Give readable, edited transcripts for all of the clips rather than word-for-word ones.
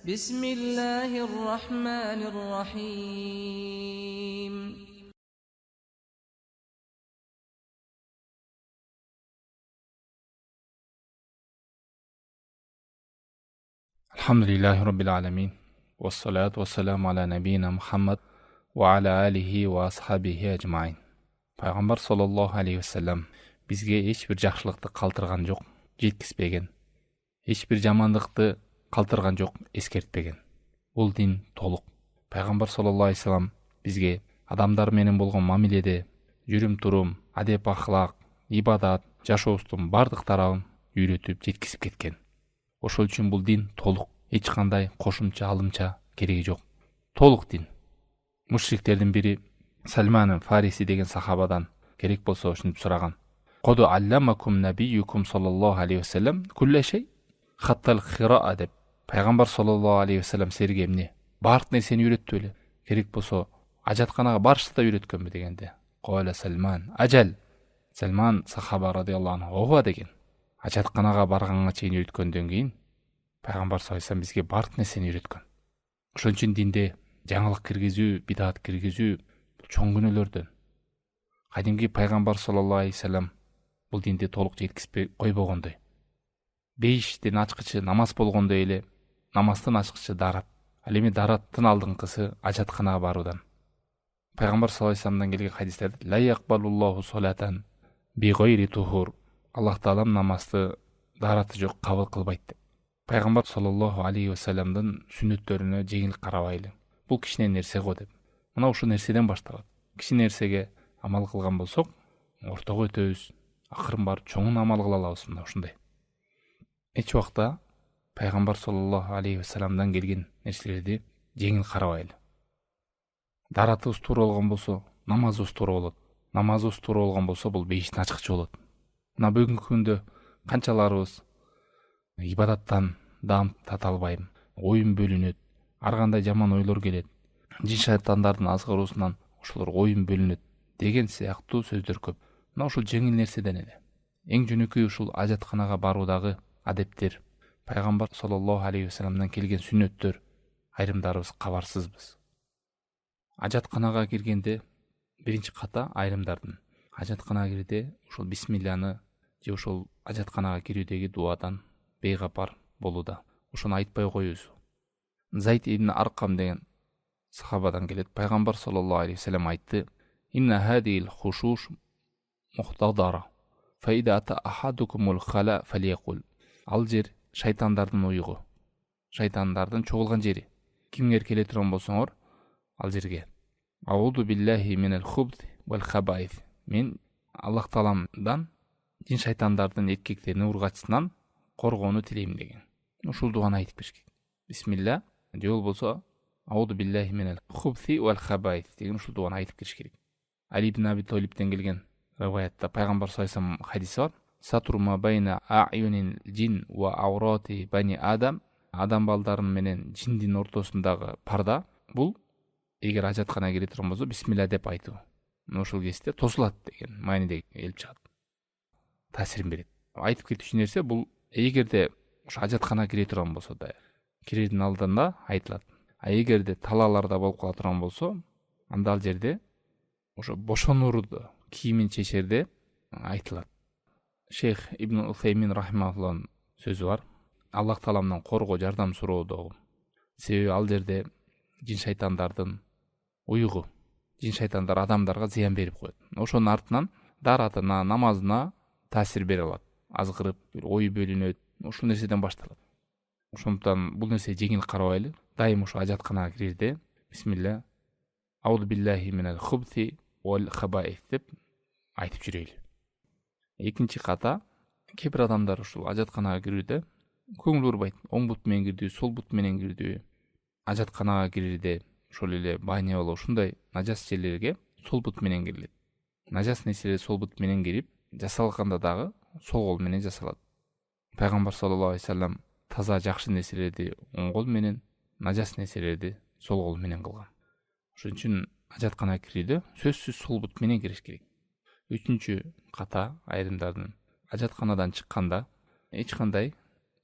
بسم الله الرحمن الرحيم Alhamdulillahi Rabbil Alamin. Wassalatu wassalamu ala nabiyina Muhammad wa ala alihi wa ashabihi ajmain. Пайғамбар саллаллаху алейхи вассалам бізге ешбір жақсылықты қалтырған жоқ, жеткізбеген. Ешбір жамандықты қалтырған жоқ, ескертпеген. Бұл дин толық. Пайғамбар саллаллаху алейхи вассалам бізге адамдар менен болған мамиледе, жүрім-тұрым, адеп-ақылақ, ибадат, жашоостун бардық тарабын үйретіп жеткізіп кеткен. Ошол үчүн бул дин толук, эч кандай кошумча алымча кереги жок. Толук дин. Мушриктердин бири Сальман Фариси деген сахабадан керек болсо ушинтип сураган. Коду алламакум набиюкум саллаллаху алейхи вассалам кулла шей хаттал хираа деп. Пайгамбар саллаллаху алейхи вассалам силерге эмне? Бардык нерсени үйрөттү беле? Керек болсо ажатканага барышты да үйрөткөнбү дегенде. Кола Сальман, ажал. Сальман сахаба радиаллаху анху ооба деген. Ажатканага барганга чейин үйрөткөндөн кийин Пайгамбар саллаллаху алейхи вассалам бизге бардык нерсени үйрөткөн. Ошон үчүн динде жаңылык киргизүү, бидат киргизүү чоң күнөөлөрдөн. Кадимки Пайгамбар саллаллаху алейхи вассалам бул динди толук жеткизбей койбогондой. Бейиштин ачкычы намаз болгондой эле намаздын ачкычы дарат. Ал эми дараттын алдыңкысы ажатканага баруудан. Пайгамбар саллаллаху алейхи вассаламдан келген хадистерде ла якбалуллаху салатан би гайри тухур. Аллах таалам намазды дараты жок кабыл кылбайт деп. Пайгамбар саллаллаху алейхи вассаламдын сүннөттөрүнө жеңил карабайлы. Бул кичине нерсе го деп. Мына ушул нерседен башталат. Кичине нерсеге амал кылган болсок, ортого өтөбүз. Акырын барып чоңун амал кыла алабыз мына ушундай. Эч убакта Пайгамбар саллаллаху алейхи вассаламдан келген нерселерди жеңил карабайлы. Даратыбыз туура болгон болсо, намазыбыз туура болот. Намазыбыз туура болгон болсо, бул бейиштин ачкычы болот. Мына бүгүнкү күндө канчаларыбыз ибадаттан даам тата албайм, оюм бөлүнөт, ар кандай жаман ойлор келет, жин шайтандардын азгыруусунан ошолор оюм бөлүнөт деген сыяктуу сөздөр көп. Мына ушул жеңил нерседен эле. Эң жөнөкөй ушул ажатканага баруудагы адептер, Пайгамбар саллаллаху алейхи вассаламдан келген сүннөттөр айрымдарыбыз кабарсызбыз. Ажатканага киргенде биринчи ката айрымдардын ажатканага кирде ушул бисмилланы же ушул ажатканага кирүүдөгү дубадан бейгапар болууда. Ошону айтпай коюусу. Зайд ибн Аркам деген сахабадан келет. Пайгамбар саллаллаху алейхи вассалам айтты: "Инна хадил хушуш мухтадара. Фа ида ата ахадукумул хала фалиякул." Ал жер шайтандардын уйгу, шайтандардын чогулган жери. Кимгер келе турган болсоңор, ал жерге ауду биллахи минал хубт вал хабаис. Мен Аллах тааламдан жин шайтандардын эркектерин ургачынан коргоону тилейм деген. Ушул дуаны айтып беришкен. Бисмилла же болбосо ауду биллахи минал хубти вал хабаис деген ушул дуаны айтып кириш керек. Али ибн Аби Талибтен келген риваятта Пайгамбар саллаллаху алейхи вассалам хадиси бар. Сатру ма байна аюнил джин ва аурати бани адам. Адам балдарын менен жиндин ортосундагы парда. Бул эгер ажатканага кире турган болсо бисмилла деп айтуу. Ушул кезде тосулат деген мааниде келип чыгат. Таасирин берет. Айтып кетүүчү нерсе бул эгерде ушу ажатканага кире турган болсо да кирердин алдында айтылат. А эгерде талааларда болуп кала турган болсо, анда ал жерде ошо бошонурду кийимин чечерде айтылат. Шейх Ибн Усаймин рахимахуллахнын сөзү бар. Аллах тааламдан коргоо, жардам суроодогу. Себеби ал жерде жин шайтандардын уйгу, жин шайтандар адамдарга зыян берип коет. Ошонун артынан даратына, намазына таасир бере алат. Азгырып, ой бөлүнөт. Ушул нерседен башталат. Ошондуктан бул нерсе жеңил карабайлы. Дайым ушу ажатканага кирерде бисмилла ауду биллахи минал хубти вал хабаис деп айтып жүрөйлү. Экинчи ката, кээ бир адамдар ушул ажатканага кирүүдө көңүл бурбайт. Оң бут менен кирдүү, сол бут менен кирдүү. Ажатканага кирерде ошол эле баня болуп ушундай нажас жерлерге сол бут менен кирилет. Нажас нерселер сол бут менен кирип, жасалганда дагы сол кол менен жасалат. Пайгамбар саллаллаху алейхи вассалам таза жакшы нерселерди оң кол менен, нажас нерселерди сол кол менен кылган. Ошон үчүн ажатканага кирүүдө сөзсүз сол бут менен кириш керек. Үчүнчү ката айрымдардын ажатканадан чыкканда эч кандай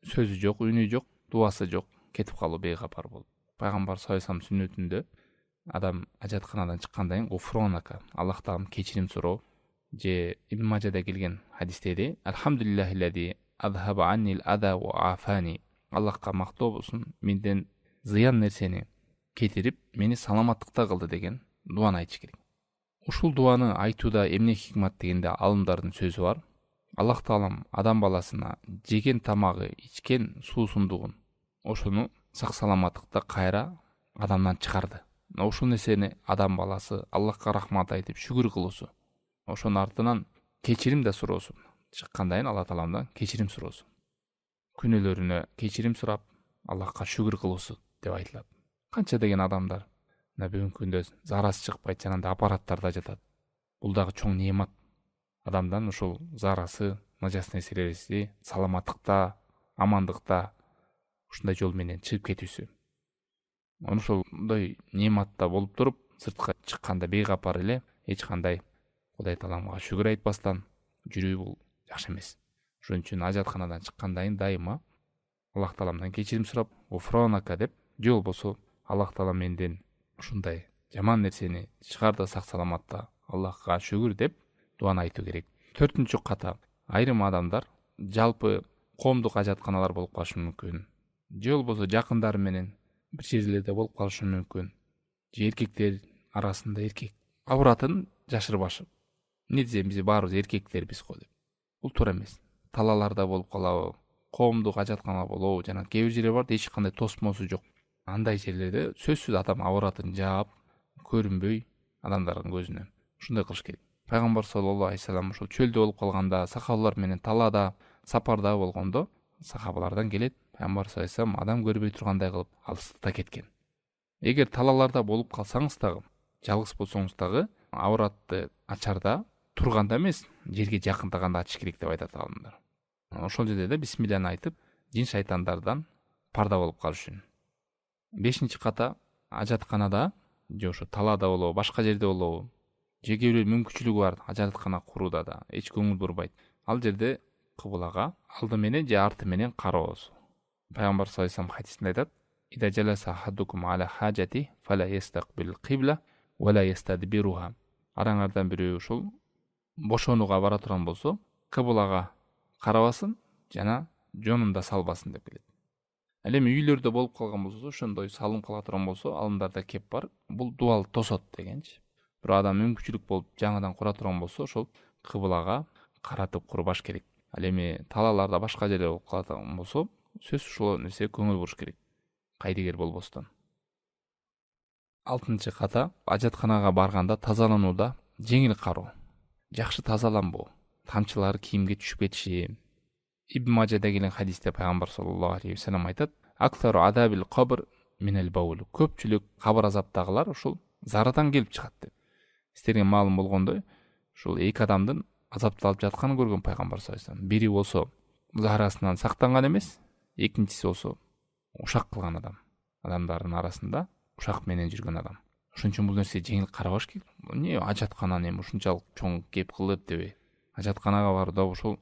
сөзү жок, үнү жок, дуасы жок, кетип калуу бейгапар болуп. Пайгамбар саллаллаху алейхи вассалам сүннөтүндө адам ажатканадан чыккандан кийин гофронака, Аллахтан кечирим суроо же Ибн Мажада келген хадистеде Алхамдулиллахиллади азхаба аннил ада ва афани. Аллахка мактоо болсун, менден зыян нерсени кетирип, мени саламаттыкта кылды деген дуаны айтыш керек. Ушул дуаны айтууда эмне хикмат дегенде алымдардын сөзү бар. Аллах таалам адам баласына жеген тамагы, ичкен суусундугун ошону сак саламаттыкта кайра адамдан чыгарды. Ошол нерсени адам баласы Аллахка рахмат айтып шүгүр кылуусу, ошонун артынан кечирим да суроосу, чыккандан кийин Алла тааламдан кечирим суроосу, күнөөлөрүнө кечирим сурап Аллахка шүгүр кылуусу деп айтылат. Канча деген адамдар бүгүнкү күндө зарасы чыкпайт, жанагындай аппараттарда жатат. Бул дагы чоң неемат. Адамдан ушул зарасы, нажас нерселери саламаттыкта, амандыкта ушундай жол менен чыгып кетүүсү. Ошолдой неематта болуп туруп, сыртка чыкканда бейгапар эле эч кандай Кудай тааламга шүгүр айтпастан жүрүү бул жакшы эмес. Ошон үчүн ажатканадан чыккандан кийин дайыма Аллах тааламдан кечирим сурап, гофронака деп, же болбосо Аллах таалам менден ушундай жаман нерсени чыгарды сак саламатта, Аллахка шүгүр деп дуаны айтуу керек. 4-нчү ката, айрым адамдар жалпы коомдук ажатканалар болуп калышы мүмкүн. Же болбосо жакындары менен бир жерлерде болуп калышы мүмкүн. Же эркектер арасында эркек авратын жашырбашып, эмне десем биз баарыбыз эркектербиз го деп. Бул туура эмес. Талаларда болуп калабы, коомдук ажаткана болобу, жана кээ бир жерлер бар, эч кандай тосмосу жок. Андай жерлерде сөзсүз адам авратын жаап, көрүнбөй адамдардын көзүнө. Ушундай кылыш керек. Пайгамбар саллаллаху алейхи вассалам ошол чөлдө болуп калганда, сахабалар менен талаада, сапарда болгондо сахабалардан келет, Пайгамбар саллаллаху алейхи вассалам адам көрбөй тургандай кылып алыстыкта кеткен. Эгер талаларда болуп калсаңыз дагы, жалгыз болсоңуз дагы, авратты ачарда турганда эмес, жерге жакындаганда ачыш керек деп айтат алымдар. Ошол жерде да бисмилланы айтып, жин шайтандардан парда болуп калыш үчүн. 5-нчи ката, ажатканада же ошо талаада болобу, башка жерде болобу, же кээ бир мүмкүнчүлүгү бар ажаткана курууда да эч көңүл бурбайт. Ал жерде кыблага алды менен же арты менен кароосу. Пайгамбар саллаллаху алейхи вассалам хадисинде айтат: "Ида жаласа ахадукум аля хаджати фала ястакбил кибла ва ла ястадбируха." Араңардан бирөө ушул бошонууга бара турган болсо, кыблага карабасын жана жонунда салбасын деп келет. Ал эми үйлөрдө болуп калган болсо, ошондой салым кыла турган болсо, алымдарда кеп бар, бул дуал тосот дегенчи. Бирок адам мүмкүнчүлүк болуп жаңадан кура турган болсо, ошол кыблага каратып курбаш керек. Ал эми талаларда башка жерде болуп калган болсо, сөз ушул нерсе көңүл буруш керек, кайдыгер болбостон. 6-нчы ката, ажатканага барганда тазаланууда жеңил кароо, жакшы тазаланбоо, тамчылар кийимге түшүп кетиши. Ибн Мажада келген хадисте Пайгамбар саллаллаху алейхи вассалам айтат: "Актару адабил кабр минал баул." Көпчүлүк кабыр азаптагылар ушул зарадан келип чыгат деп. Сиздерге маалым болгондой, ушул эки адамдын азапталып жатканын көргөн Пайгамбар саллаллаху алейхи вассалам. Бири болсо зарасынан сактанган эмес, экинчиси болсо ушак кылган адам. Адамдардын арасында ушак менен жүргөн адам. Ошон үчүн бул нерсе жеңил карабаш керек. Эмне ажаткананы эми ушунчалык чоң кеп кылып дебей. Ажатканага барда ошол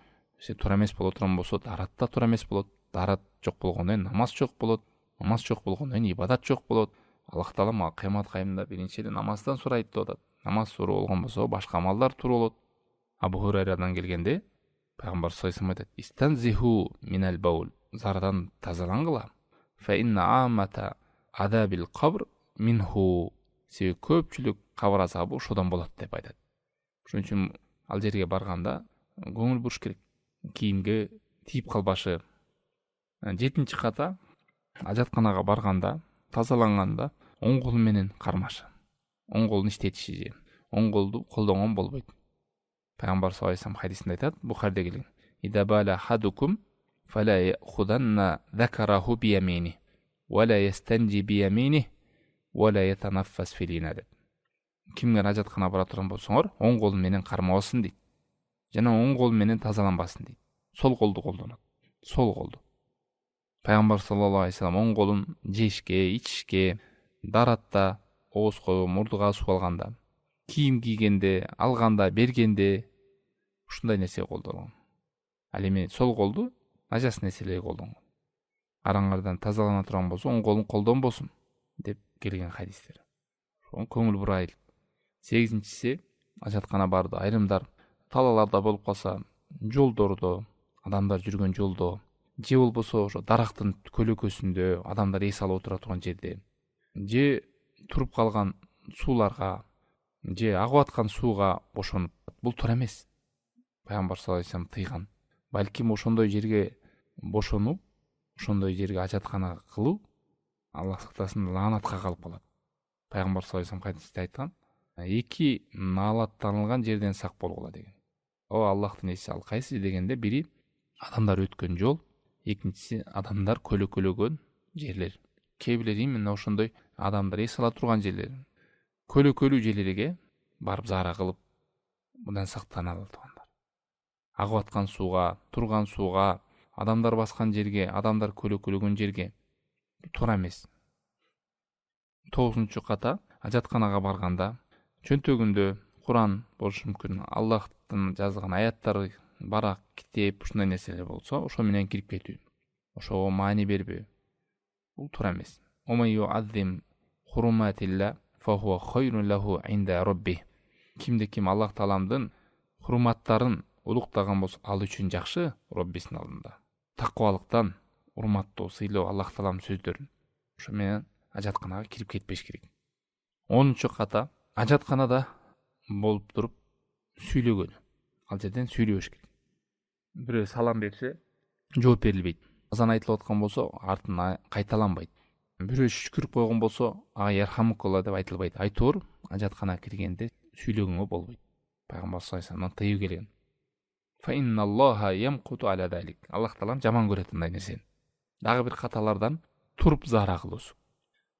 туура эмес боло турган болсо, даратта туура эмес болот. Дарат жок болгондон кийин намаз жок болот. Намаз жок болгондон кийин ибадат жок болот. Аллах таалам кыямат кайымында биринчи эле намаздан сурайт деп атат. Намаз суроо болгон болсо, башка амалдар туруу болот. Абу Хурайрадан келгенде Пайгамбар саллаллаху алейхи вассалам айтат: "Истанзиху минал баул." Зарадан тазалангыла. Фа инна амата адабил кабр минху. Себеби көпчүлүк кабыр азабы ошодон болот деп айтат. Ошон үчүн ал жерге барганда көңүл буруш керек. Кийимге тийип калбашы. 7-нчи ката, ажатканага барганда, тазаланганда оң кол менен кармашы. Оң колун иштетиши же, оң колду колдонгон болбойт. Пайгамбар саллаллаху алейхи вассалам хадисинде айтат, Бухарда келген: "Ида бала хадукум фала яхуданна закараху биямини ва ла ястанжи биямини ва ла ятанаффас филина." деп. Кимге ажаткана бара турган болсоңор, оң кол менен кармабасын дейт. Жана оң кол менен тазаланбасын дейт. Сол колду колдонот. Сол колду. Пайгамбар саллаллаху алейхи вассалам оң колун жешке, ичишке, даратта, оозго, мурдуга суу алганда, кийим кийгенде, алганда, бергенде ушундай нерсе колдонгон. Ал эми сол колду нажас нерселерге колдонгон. араңардан тазалана турган болсо, оң колуң колдон болсун деп келген хадистер. Ошон көңүл бурайлык. 8-нчиси, ажаткана барды. Айрымдар талаларда болуп калса, жолдордо, адамдар жүргөн жолдо, же болбосо ошо дарактын көлөкөсүндө, адамдар эс алып отура турган жерде, же туруп калган сууларга, же агып аткан сууга бошонуп, бул туура эмес. Пайгамбар саллаллаху алейхи вассалам тыйган. Балким ошондой жерге бошонуп, ошондой жерге ажаткана кылуу Аллах сактасын, лаанатка калып калат. Пайгамбар саллаллаху алейхи вассалам хадисте айткан, эки наалаттанылган жерден сак болгула деген. О Аллахтын эси, ал кайсы дегенде, бири адамдар өткөн жол, экинчиси адамдар көлөкөлөгөн жерлер. Кээ бирler именно ошондой адамдар эс ала турган жерлер, көлөкөлүү жерлерге барып заара кылып, мындан сактаналы туугандар. Агып аткан сууга, турган сууга, адамдар баскан жерге, адамдар көлөкөлөгөн жерге туура эмес. 9-нчу ката, ажатканага барганда чөнтөгүндө Куран болушу мүмкүн, Аллахтын жазган аяттары, барак, китеп, ушундай нерселер болсо, ошо менен кирип кетүү. Ошого маани бербөө. Бул туура эмес. Кимде ким Аллах Тааламдын хурматтарын улуктаган болсо, ал үчүн жакшы Роббисинин алдында. Такыбалыктан урматтоо, сыйлоо Аллах Тааламдын сөздөрүн. Ошо менен ажатканага кирип кетпеш керек. 10-нчу ката, ажатканада болуп туруп сүйлөгөн. Ал жерден сүйлөбөш керек. Бирөө салам берсе, жооп берилбейт. Азан айтылып аткан болсо, артына кайталанбайт. Бирөө шүкүрүп койгон болсо, ага ярхамукалла деп айтылбайт. Айтор ажаткана киргенде сүйлөгөнгө болбойт. Пайгамбар саллаллаху алейхи вассалам тыюу келген. Фа инналлаха ямкуту аля далик. Аллах Таалам жаман көрөт мындай нерсени. Дагы бир каталардан туруп заара кылуусу.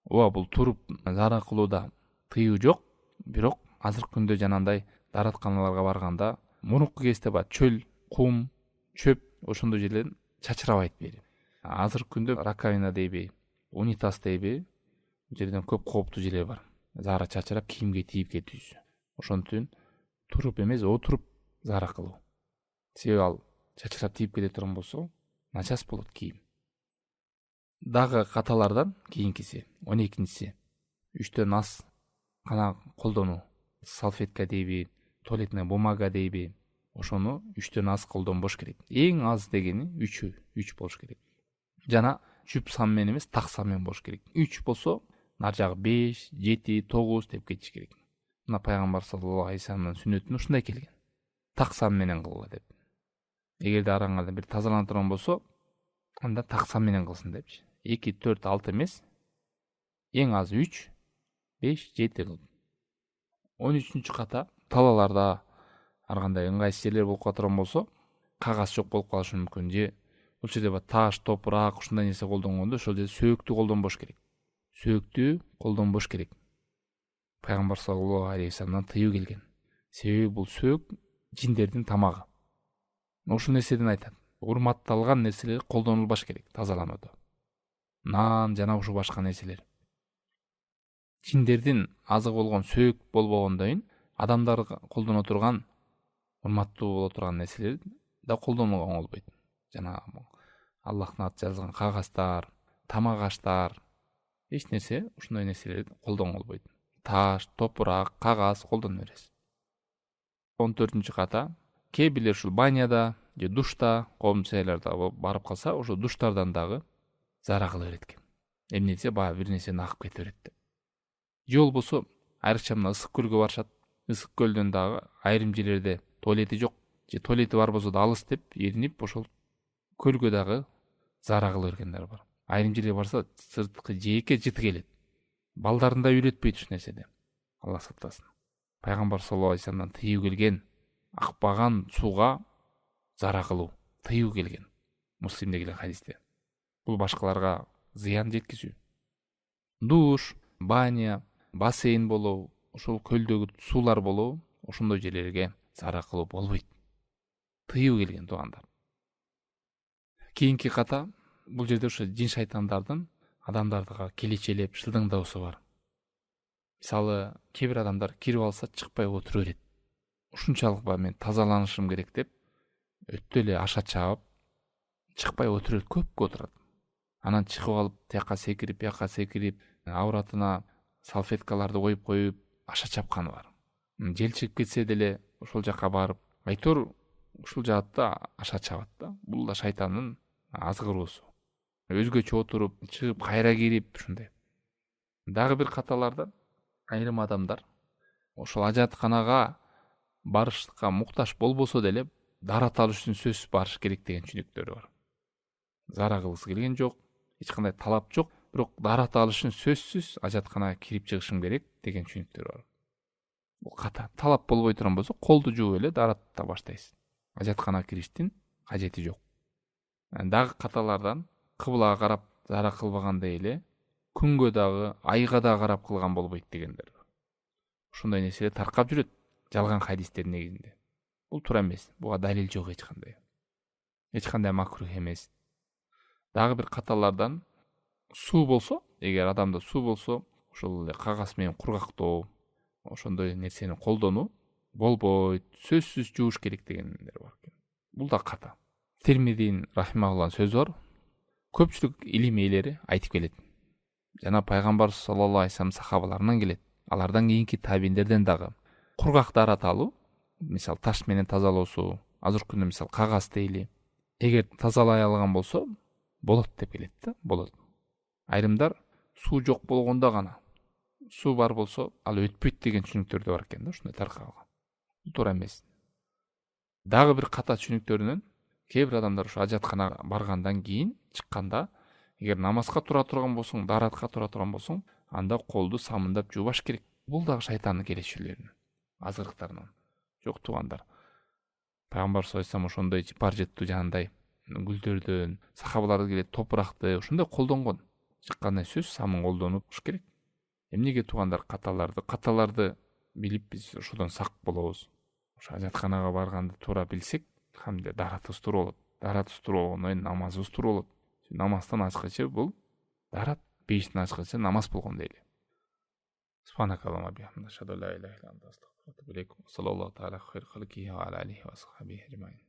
Ооба, бул туруп заара кылууда тыюу жок, бирок азыркы күндө жанандай даратканаларга барганда, мурунку кезде бар чөл, кум, чөп, ошондой жерлерден чачырабайт бери. Азыркы күндө раковина дейби, унитаз дейби, жерден көп кооптуу жерлер бар. Заара чачырап кийимге тийип кетүүсү. Ошонтүн туруп эмес, отуруп заара кылуу. Себеби ал чачырап тийип кете турган болсо, начас болот кийим. Дагы каталардан кийинкиси, 12-нчиси, 3төн аз гана колдонуу. Салфетка дейби, туалетная бумага дейби, ошону 3төн аз колдонбош керек. Эң аз дегени 3 болуш керек. Жана жүп сан менен эмес, так сан менен болуш керек. 3 болсо, нар жагы 5, 7, 9 деп кетиш керек. Мына Пайгамбар саллаллаху алейхи вассаламдын сүннөтүнө ушундай келген. Так сан менен кылгыла деп. Эгерде араңарда бир тазалана турган болсо, анда так сан менен кылсын депчи. 2, 4, 6 эмес, эң аз 3, 5, 7 кылып. 13-нчү ката, талаларда ар кандай ыңгайсыз жерлер болуп калган болсо, кагаз жок болуп калышы мүмкүн, же бул жерде бар таш, топурак, ушундай нерсе колдонгондо, ошол жерде сөөктү колдонбош керек. Сөөктү колдонбош керек. Пайгамбар саллаллаху алейхи вассаламдан тыюу келген. Себеби бул сөөк жиндердин тамагы. Ушул нерседен айтат. Урматталган нерселер колдонулбаш керек тазаланууда. Нан жана ушул башка нерселер. Жиндердин азыгы болгон сөөк болбогондойн, адамдар колдоно турган, урматтуу боло турган нерселер да колдонууга оңолбойт. Жана Аллахтын аты жазылган кагаздар, тамак аштар, эч нерсе ушундай нерселерди колдонгого болбойт. Таш, топурак, кагаз колдоно бересиз. 14-нчү ката, кээ бирлер ушул баняда же душта, коомчу жайларда барып калса, ошо душтардан дагы заара кыла берет экен. Эмне баягы бир нерсени агып кете берет деп. Же болбосо, айрыкча мына ысык көлгө барышат. Ысык көлдөн дагы айрым жерлерде туалети жок, же туалети бар болсо да алыс деп эринип, ошол көлгө дагы заара кыла бергендер бар. Айрым жерге барса, сырткы жээкке жыты келет. Балдарын да үйрөтпөйт ушу нерседе. Аллах сактасын. Пайгамбар саллаллаху алейхи вассаламдан тыюу келген, акпаган сууга заара кылуу тыюу келген. Муслимде келген хадисте. Бул башкаларга зыян жеткизүү. Душ, баня, бассейн болуу, ошол көлдөгү суулар болуу, ошондой жерлерге заара кылуу болбойт. Тыюу келген туугандар. Кийинки ката, бул жерде ошо жин шайтандардын адамдардыга келечелеп шылдыңдоосу бар. Мисалы, кээ бир адамдар кирип алса чыкпай отура берет. Ушунчалык мен тазаланышым керек деп өтө эле аша чаап чыкпай отура берет, көпкө отурат. Анан чыгып алып, тияка секирип, бияка секирип, авратына салфеткаларды коюп аша чапканы бар. Жел чыгып кетсе деле ошол жака барып, айтор ушул жаатта аша чабат да. Бул да шайтандын азгыруусу. Өзгөчө отуруп, чыгып кайра кирип ушундай. Дагы бир каталардан айрым адамдар ошол ажатканага барышка муктаж болбосо деле дарат алыш үчүн сөзсүз барыш керек деген түшүнүктөрү бар. Зара кылгысы келген жок, эч кандай талап жок, бирок дарат алыш үчүн сөзсүз ажатканага кирип чыгышым керек деген түшүнүктөр бар. Бул ката. Талап болбой турган болсо, колду жууп эле даратта баштайсыз. Ажатканага кириштин кажети жок. Дагы каталардан кыблага карап зара кылбагандай эле күнгө дагы, айга да карап кылган болбойт дегендер. Ушундай нерселер таркап жүрөт жалган хадистердин негизинде. Бул туура эмес. Буга далил жок эч кандай. Эч кандай макрух эмес. Дагы бир каталардан суу болсо, эгер адамда суу болсо, ошол эле кагаз менен кургактоо, ошондой нерсени колдонуу болбойт, сөзсүз жууш керек дегендер бар экен. Бул да ката. Тирмидин рахимахуллахнын сөзү бар. Көпчүлүк илим ээлери айтып келет. Жана пайгамбар саллаллаху алейхи вассалам сахабаларынан келет. Алардан кийинки табииндерден дагы кургак дарат алуу, мисал таш менен тазалоосу, азыркы күндө мисал кагаз дейли, эгер тазалай алган болсо болот деп келет да, болот. Айрымдар суу жок болгондо гана, суу бар болсо ал өтпөйт деген түшүнүктөр да бар экен да, ушундай таркалган. Бул туура эмес. Дагы бир ката түшүнүктөрүнөн кээ бир адамдар ушу ажатканага баргандан кийин чыкканда, эгер намазга тура турган болсоң, даратка тура турган болсоң, анда колду самындап жуубаш керек. Бул дагы шайтандын келишүүлөрүнөн, азгырыктарынан. Жок туугандар. Пайгамбар саллаллаху алейхи вассалам ошондой жыпар жыттуу жанандай гүлдөрдөн, сахабалар келет топуракты ошондой колдонгон. Чыккандан сөз самын колдонуш керек. Эмнеге туугандар каталарды билип биз ошодон сак болобуз. Ошо ажатканага барганды туура билсек, хамде даратыбыз туура болот. Даратыбыз туура болгондон кийин намазыбыз туура болот. Намаздан ачкычы бул дарат, бейиштин ачкычы намаз болгондой эле. Субханакаллахумма бихамдика, ашхаду ан ла иляха илля анта, астагфирука ва атубу илейк. Саллаллаху тааля хайр халқихи ва аля алихи ва сахбихи аджмаин.